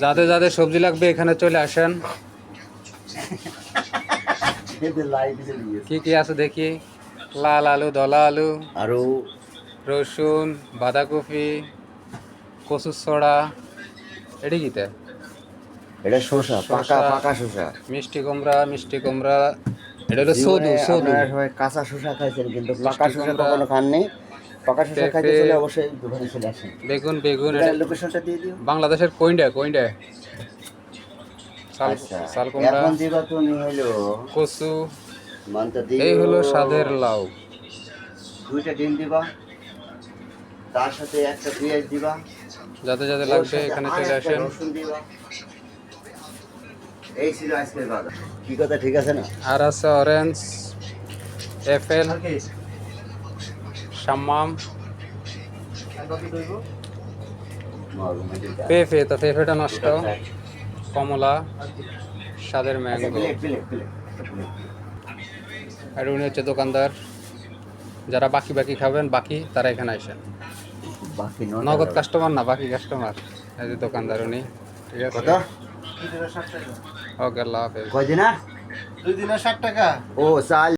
যাদের যাদের সবজি লাগবে এখানে চলে আসেন। কি কি আছে দেখি। লাল আলু, ধলা আলু, আরো রসুন, বাঁধাকপি, কচুর ছড়া, এটি কিতে এটা শসা, পাকা শসা, পাকা শসা। মিষ্টি কুমড়া, এটা হলো জীবনে সদু সদু, আপনারা সবাই কাঁচা শসা খাইছেন, কিন্তু পাকা মিষ্টি শসা কুমড়া, কখনো খাননি। পাকা শসা খাইতে পেঁপে, চলে অবশ্যই দোকানে চলে আসেন। বেগুন বেগুন এটা দোকানের লোকেশনটা দিয়ে দিও। বাংলাদেশের কইন্ডা কইন্ডা, আচ্ছা, চাল কুমড়া, এখন দিবা তুমি হলো কচু, মানটা এই দিও। হলো স্বাদের লাউ। 2টা ডিম দিবা, তার সাথে একটা পেঁয়াজ দিবা, যাতে যাতে ওর লাগবে সাথে এখানে আর চলে একটা আসেন। রসুন দিবা। এই ছিল আজকের বাজার। কি কথা ঠিক আছে না? আর আছে অরেঞ্জ, অ্যাপেল, শাম্মাম, পেঁপে, তো পেঁপেটা নষ্ট, কমলা, স্বাদের আচ্ছা, ম্যাঙ্গো। Plate plate plate. আর উনি হচ্ছে দোকানদার। যারা বাকি বাকি খাবেন বাকি তারা এখানে আসেন। বাকি নগদ কাস্টমার না, বাকি কাস্টমার। এই যে দোকানদার উনি, ঠিক আছে। কত? ওকে, আল্লাহ হাফেজ। কয় দিনা? 2 দিনে 60 টাকা। ও চাল